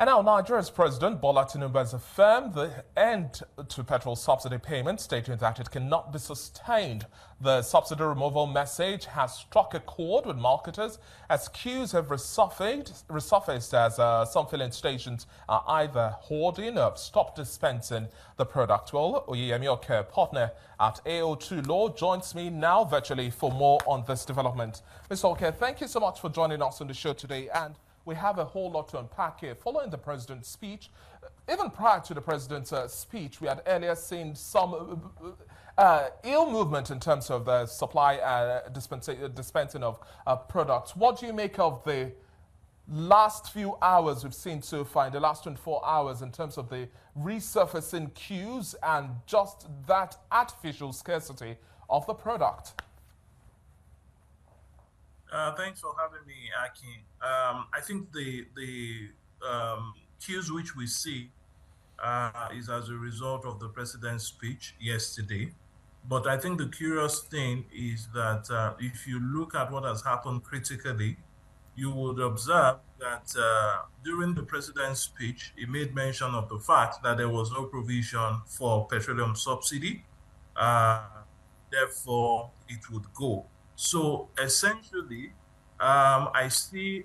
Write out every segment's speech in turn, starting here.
And now Nigeria's President Bola Tinubu has affirmed the end to petrol subsidy payments, stating that it cannot be sustained. The subsidy removal message has struck a chord with marketers as queues have resurfaced as some filling stations are either hoarding or have stopped dispensing the product. Well, Oyeyemi Oke, partner at AO2 Law, joins me now virtually for more on this development. Mr. Oke, thank you so much for joining us on the show today. And we have a whole lot to unpack here. Following the president's speech, even prior to the president's speech, we had earlier seen some ill movement in terms of the supply dispensing of products. What do you make of the last few hours we've seen so far, in the last 24 hours, in terms of the resurfacing queues and just that artificial scarcity of the product? Thanks for having me, Aki. I think the cues which we see is as a result of the president's speech yesterday. But I think the curious thing is that if you look at what has happened critically, you would observe that during the president's speech, he made mention of the fact that there was no provision for petroleum subsidy. Therefore, it would go. So essentially, I see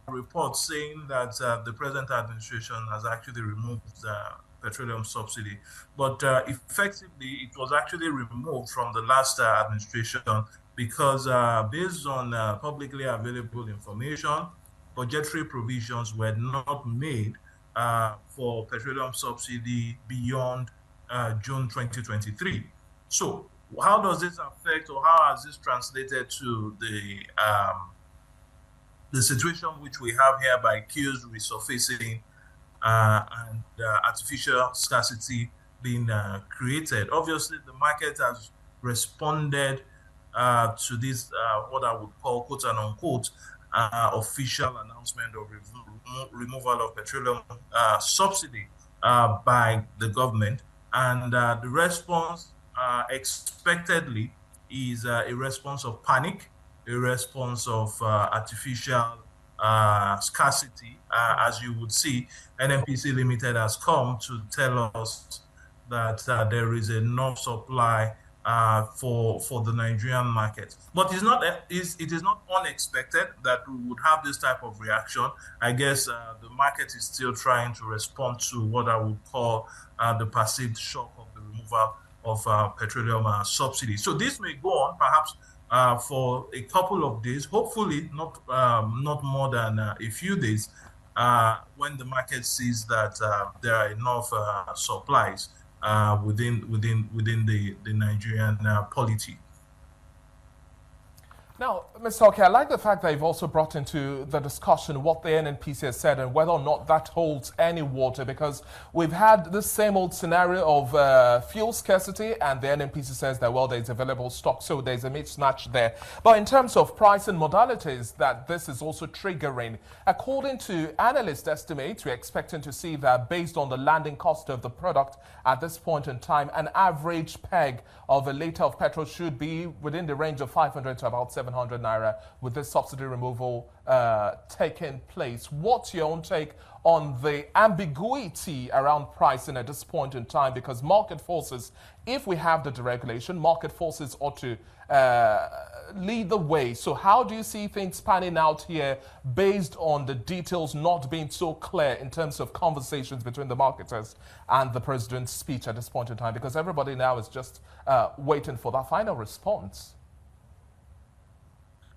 reports saying that the present administration has actually removed the petroleum subsidy. But effectively, it was actually removed from the last administration because based on publicly available information, budgetary provisions were not made for petroleum subsidy beyond June 2023. So how does this affect, or how has this translated to the situation which we have here by queues resurfacing and artificial scarcity being created? Obviously, the market has responded to this, what I would call, quote and unquote, official announcement of removal of petroleum subsidy by the government. And the response expectedly is a response of panic, a response of artificial scarcity. As you would see, NNPC Limited has come to tell us that there is enough supply for the Nigerian market. But it is not unexpected that we would have this type of reaction. I guess the market is still trying to respond to what I would call the perceived shock of the removal of petroleum subsidy. So this may go on perhaps for a couple of days, hopefully not more than a few days, when the market sees that there are enough supplies within the Nigerian polity. Now, Mr. Oke, I like the fact that you've also brought into the discussion what the NNPC has said and whether or not that holds any water, because we've had this same old scenario of fuel scarcity, and the NNPC says that, well, there's available stock, so there's a mismatch there. But in terms of pricing modalities that this is also triggering, according to analyst estimates, we're expecting to see that based on the landing cost of the product at this point in time, an average peg of a litre of petrol should be within the range of 500 to about 700 naira with this subsidy removal taking place. What's your own take on the ambiguity around pricing at this point in time? Because market forces, if we have the deregulation, market forces ought to lead the way. So how do you see things panning out here based on the details not being so clear in terms of conversations between the marketers and the president's speech at this point in time? Because everybody now is just waiting for that final response.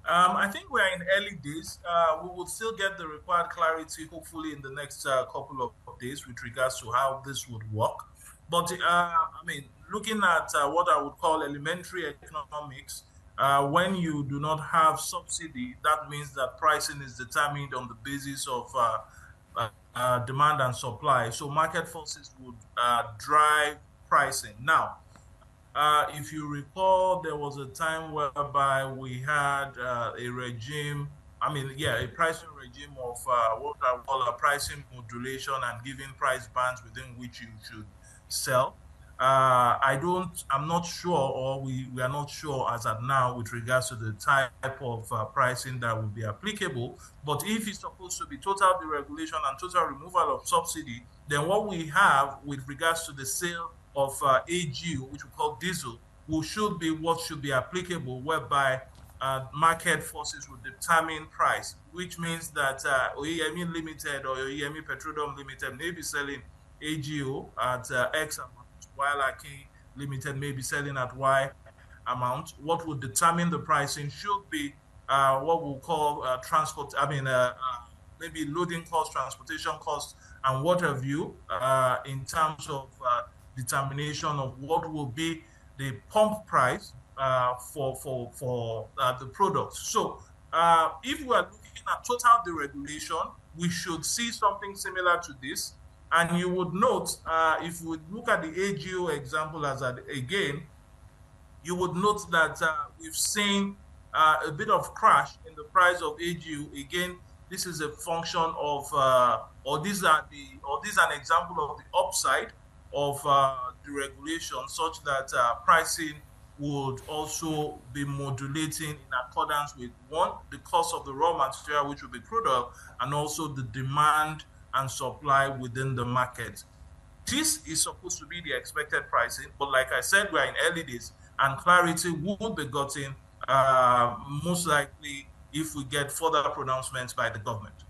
I think we're in early days. We will still get the required clarity, hopefully, in the next couple of days with regards to how this would work. But, I mean, looking at what I would call elementary economics, when you do not have subsidy, that means that pricing is determined on the basis of demand and supply. So market forces would drive pricing. Now, if you recall, there was a time whereby we had a regime, a pricing regime of what I call a pricing modulation and giving price bands within which you should sell. I'm not sure, or we are not sure as at now with regards to the type of pricing that will be applicable. But if it's supposed to be total deregulation and total removal of subsidy, then what we have with regards to the sale of AGU, which we call diesel, should be what should be applicable, whereby market forces will determine price, which means that Oyeyemi Limited or Oyeyemi Petroleum Limited may be selling AGO at X amount, while Aki Limited may be selling at Y amount. What will determine the pricing should be what we'll call maybe loading cost, transportation cost, and what have you, in terms of determination of what will be the pump price for the product. So if we are looking at total deregulation, we should see something similar to this. And you would note, if we look at the AGO example again, you would note that we've seen a bit of crash in the price of AGO. Again, this is a function of, or this is an example of the upside of deregulation, such that pricing would also be modulating in accordance with, one, the cost of the raw material, which will be crude oil, and also the demand and supply within the market. This is supposed to be the expected pricing, but like I said, we're in early days, and clarity will be gotten most likely if we get further pronouncements by the government.